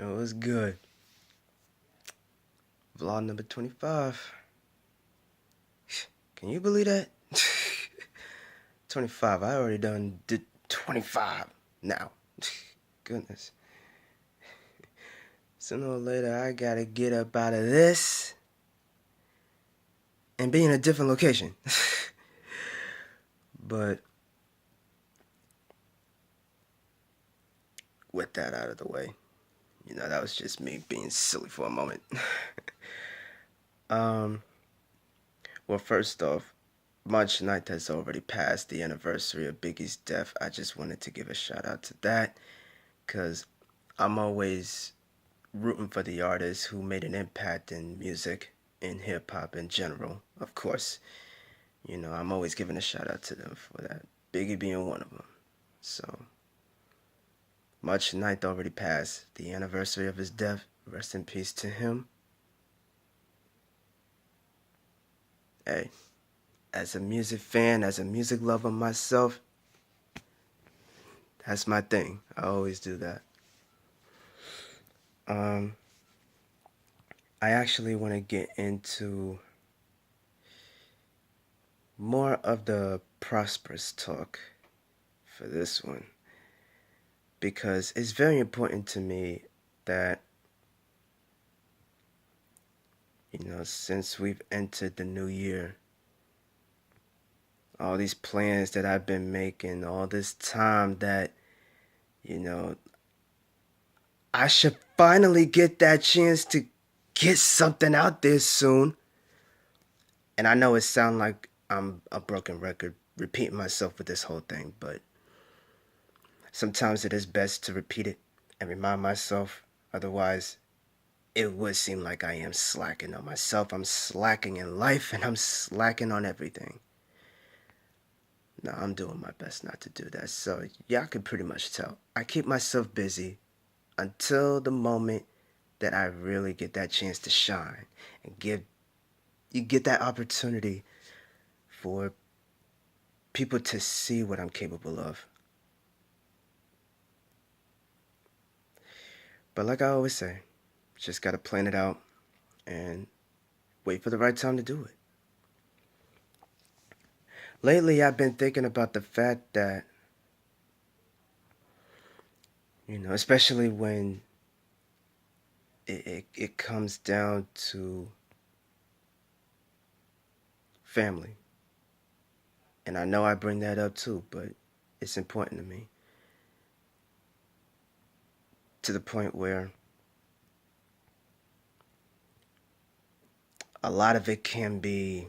Yo, what's good? Vlog number 25. Can you believe that? 25. I already did 25 now. Goodness. Sooner or later, I gotta get up out of this and be in a different location. But with that out of the way, that was just me being silly for a moment. um, well, first off, March 9th has already passed, the anniversary of Biggie's death. I just wanted to give a shout out to that, because I'm always rooting for the artists who made an impact in music, in hip-hop in general. Of course, I'm always giving a shout out to them for that, Biggie being one of them. So, March 9th already passed, the anniversary of his death. Rest in peace to him. Hey, as a music fan, as a music lover myself, that's my thing. I always do that. I actually want to get into more of the Prosperous talk for this one, because it's very important to me that, since we've entered the new year, all these plans that I've been making, all this time that, I should finally get that chance to get something out there soon. And I know it sounds like I'm a broken record repeating myself with this whole thing, but sometimes it is best to repeat it and remind myself. Otherwise, it would seem like I am slacking on myself. I'm slacking in life, and I'm slacking on everything. No, I'm doing my best not to do that. So, y'all can pretty much tell. I keep myself busy until the moment that I really get that chance to shine and you get that opportunity for people to see what I'm capable of. But like I always say, just gotta plan it out and wait for the right time to do it. Lately, I've been thinking about the fact that, especially when it comes down to family. And I know I bring that up too, but it's important to me. To the point where a lot of it can be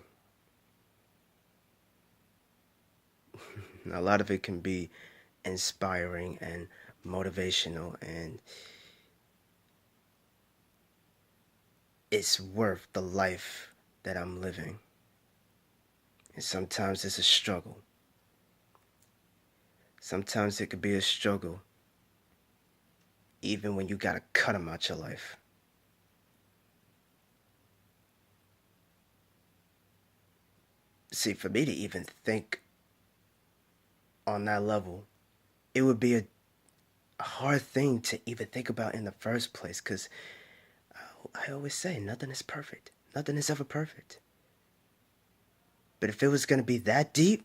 inspiring and motivational, and it's worth the life that I'm living. And sometimes it's a struggle. Sometimes it could be a struggle even when you gotta cut them out your life. See, for me to even think on that level, it would be a hard thing to even think about in the first place, because I always say nothing is perfect. Nothing is ever perfect. But if it was going to be that deep,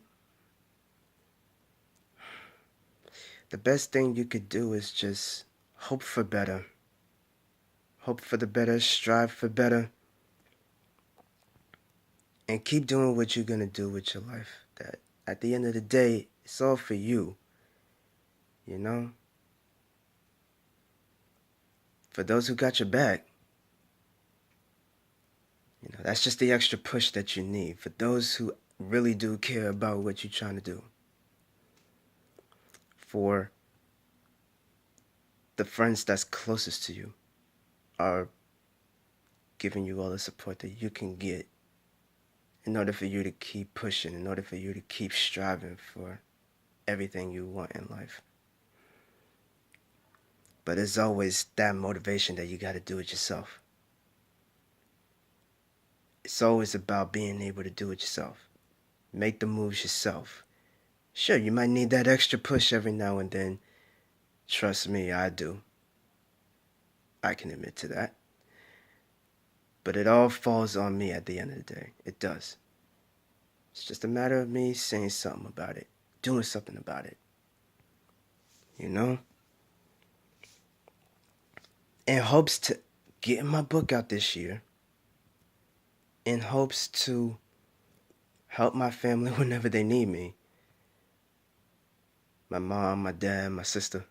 the best thing you could do is just hope for better. Hope for the better, strive for better, and keep doing what you're going to do with your life. That at the end of the day, it's all for you. For those who got your back, that's just the extra push that you need. For those who really do care about what you're trying to do. For the friends that's closest to you are giving you all the support that you can get in order for you to keep pushing, in order for you to keep striving for everything you want in life. But it's always that motivation that you got to do it yourself. It's always about being able to do it yourself. Make the moves yourself. Sure, you might need that extra push every now and then. Trust me, I do. I can admit to that. But it all falls on me at the end of the day. It does. It's just a matter of me saying something about it, doing something about it. You know? In hopes to get my book out this year. In hopes to help my family whenever they need me. My mom, my dad, my sister.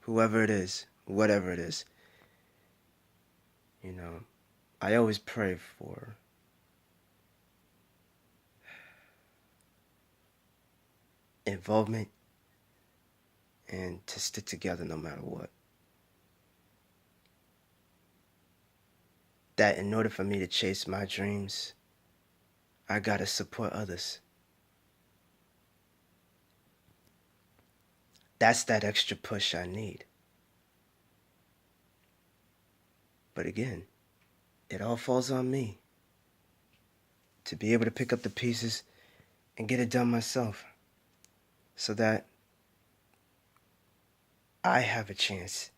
Whoever it is, whatever it is. You know, I always pray for involvement and to stick together no matter what. That in order for me to chase my dreams, I gotta support others. That's that extra push I need. But again, it all falls on me to be able to pick up the pieces and get it done myself so that I have a chance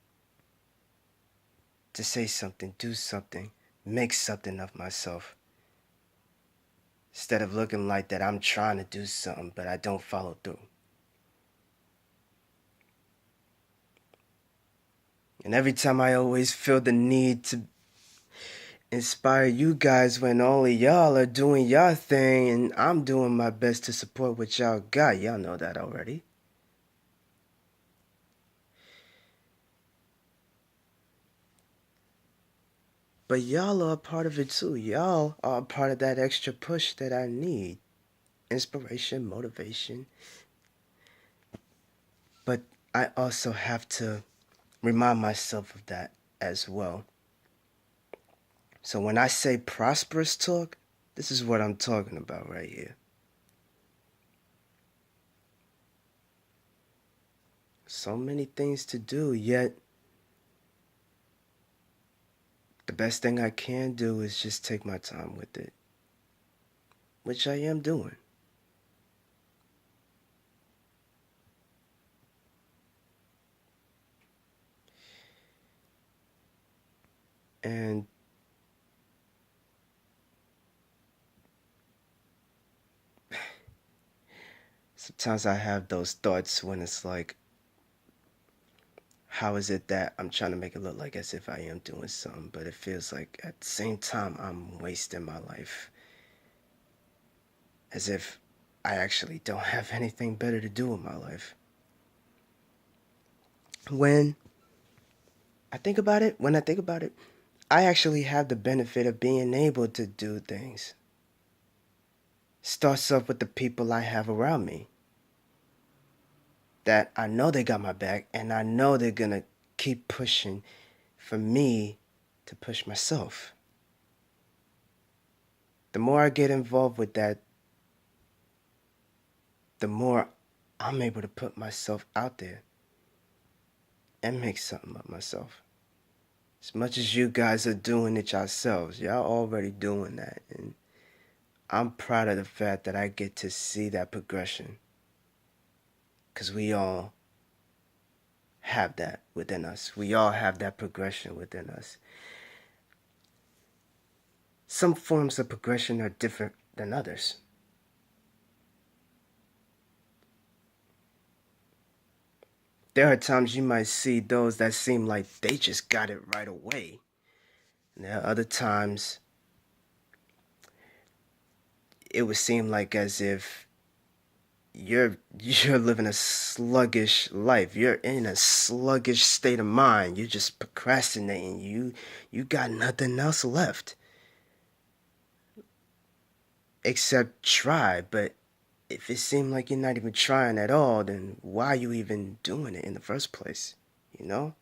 to say something, do something, make something of myself. Instead of looking like that I'm trying to do something but I don't follow through. And every time I always feel the need to inspire you guys when only y'all are doing y'all thing and I'm doing my best to support what y'all got. Y'all know that already. But y'all are a part of it too. Y'all are a part of that extra push that I need. Inspiration, motivation. But I also have to remind myself of that as well. So when I say prosperous talk, this is what I'm talking about right here. So many things to do, yet the best thing I can do is just take my time with it, which I am doing. And sometimes I have those thoughts when it's like, how is it that I'm trying to make it look like as if I am doing something, but it feels like at the same time I'm wasting my life. As if I actually don't have anything better to do in my life. When I think about it, I actually have the benefit of being able to do things. Starts off with the people I have around me. That I know they got my back and I know they're gonna keep pushing for me to push myself. The more I get involved with that, the more I'm able to put myself out there and make something of myself. As much as you guys are doing it yourselves, y'all already doing that. And I'm proud of the fact that I get to see that progression. Because we all have that within us. We all have that progression within us. Some forms of progression are different than others. There are times you might see those that seem like they just got it right away. And there are other times it would seem like as if you're living a sluggish life. You're in a sluggish state of mind. You're just procrastinating. You got nothing else left except try. But if it seems like you're not even trying at all, then why are you even doing it in the first place? You know?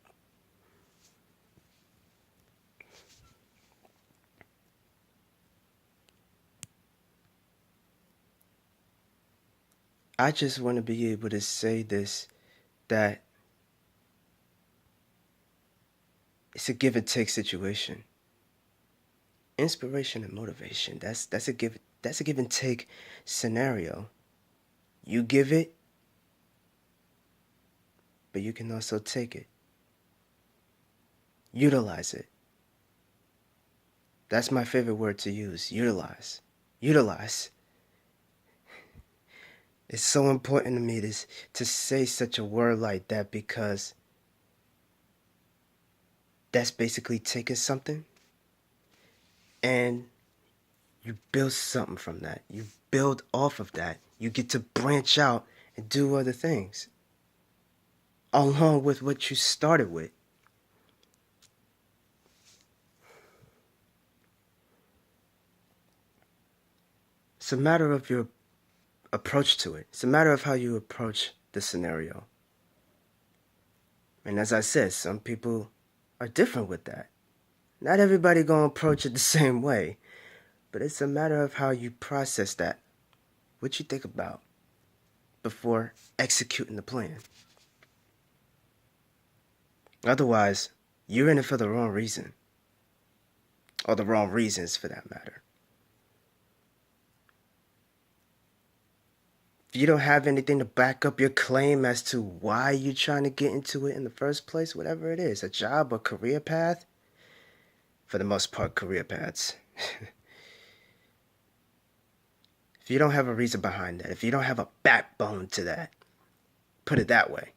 I just want to be able to say this, that it's a give and take situation. Inspiration and motivation, that's a give and take scenario. You give it, but you can also take it. Utilize it. That's my favorite word to use. Utilize. Utilize. It's so important to me to say such a word like that, because that's basically taking something and you build something from that. You build off of that. You get to branch out and do other things along with what you started with. It's a matter of your approach to it. It's a matter of how you approach the scenario. And as I said, some people are different with that. Not everybody gonna approach it the same way, but it's a matter of how you process that. What you think about before executing the plan. Otherwise, you're in it for the wrong reason. Or the wrong reasons, for that matter. If you don't have anything to back up your claim as to why you're trying to get into it in the first place, whatever it is, a job or career path, for the most part, career paths. If you don't have a reason behind that, if you don't have a backbone to that, put it that way,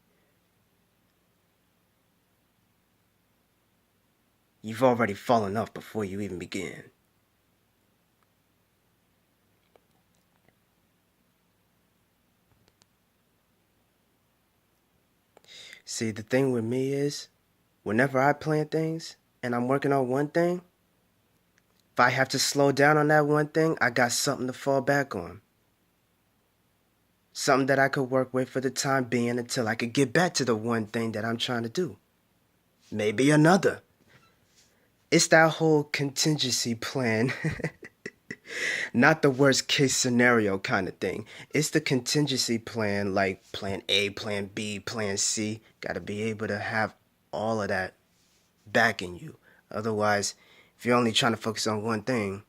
you've already fallen off before you even begin. See, the thing with me is, whenever I plan things and I'm working on one thing, if I have to slow down on that one thing, I got something to fall back on. Something that I could work with for the time being until I could get back to the one thing that I'm trying to do. Maybe another. It's that whole contingency plan. Not the worst case scenario kind of thing. It's the contingency plan, like plan A, plan B, plan C. Gotta be able to have all of that backing you. Otherwise, if you're only trying to focus on one thing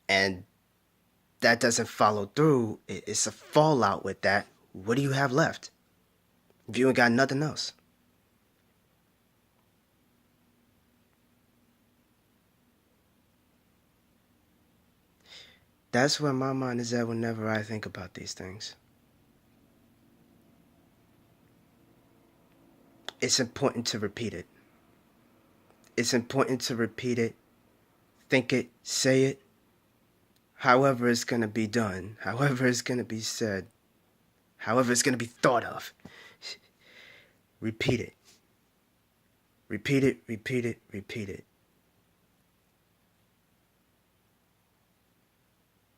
and that doesn't follow through, it's a fallout with that. What do you have left if you ain't got nothing else? That's where my mind is at whenever I think about these things. It's important to repeat it. It's important to repeat it, think it, say it, however it's going to be done, however it's going to be said, however it's going to be thought of. Repeat it. Repeat it, repeat it, repeat it.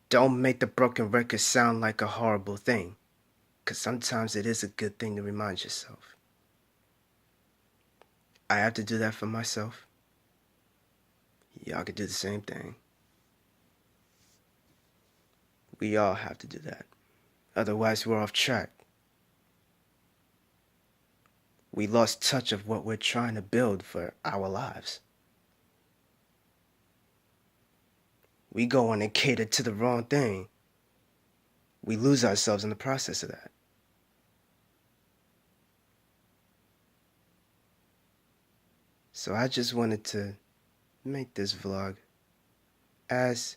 Don't make the broken record sound like a horrible thing, because sometimes it is a good thing to remind yourself. I have to do that for myself. Y'all could do the same thing. We all have to do that. Otherwise, we're off track. We lost touch of what we're trying to build for our lives. We go on and cater to the wrong thing. We lose ourselves in the process of that. So I just wanted to make this vlog as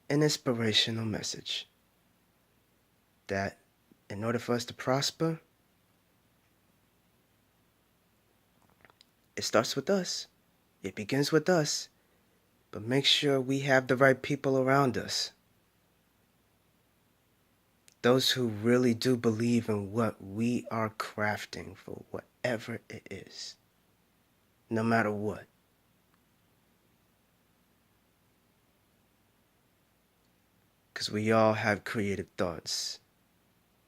an inspirational message that in order for us to prosper, it starts with us. It begins with us. But make sure we have the right people around us. Those who really do believe in what we are crafting for whatever it is. No matter what. Because we all have creative thoughts.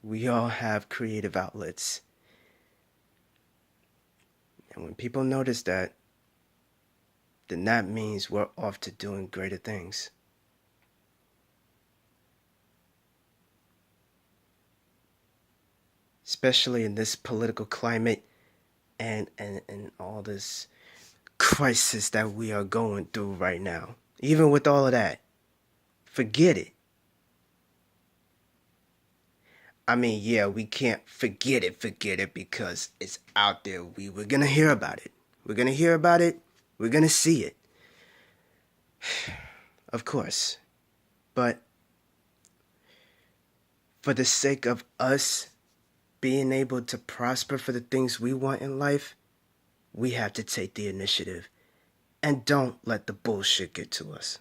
We all have creative outlets. And when people notice that, then that means we're off to doing greater things. Especially in this political climate and all this crisis that we are going through right now. Even with all of that, forget it. I mean, yeah, we can't forget it because it's out there. We're gonna hear about it. We're gonna hear about it. We're gonna see it. Of course. But for the sake of us being able to prosper for the things we want in life, we have to take the initiative and don't let the bullshit get to us.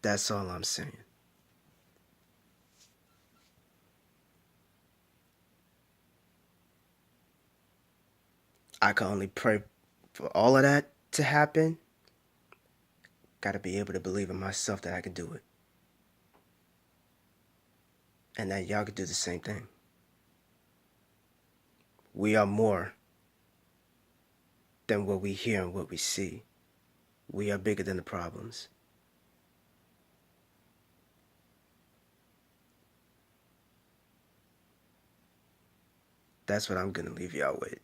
That's all I'm saying. I can only pray for all of that to happen. Gotta be able to believe in myself that I can do it. And that y'all can do the same thing. We are more than what we hear and what we see. We are bigger than the problems. That's what I'm gonna leave y'all with.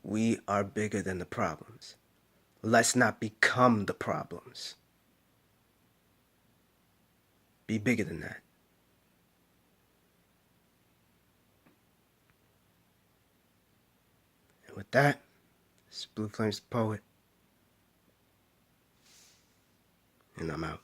We are bigger than the problems. Let's not become the problems. Be bigger than that. And with that, this is Blue Flames the Poet, and I'm out.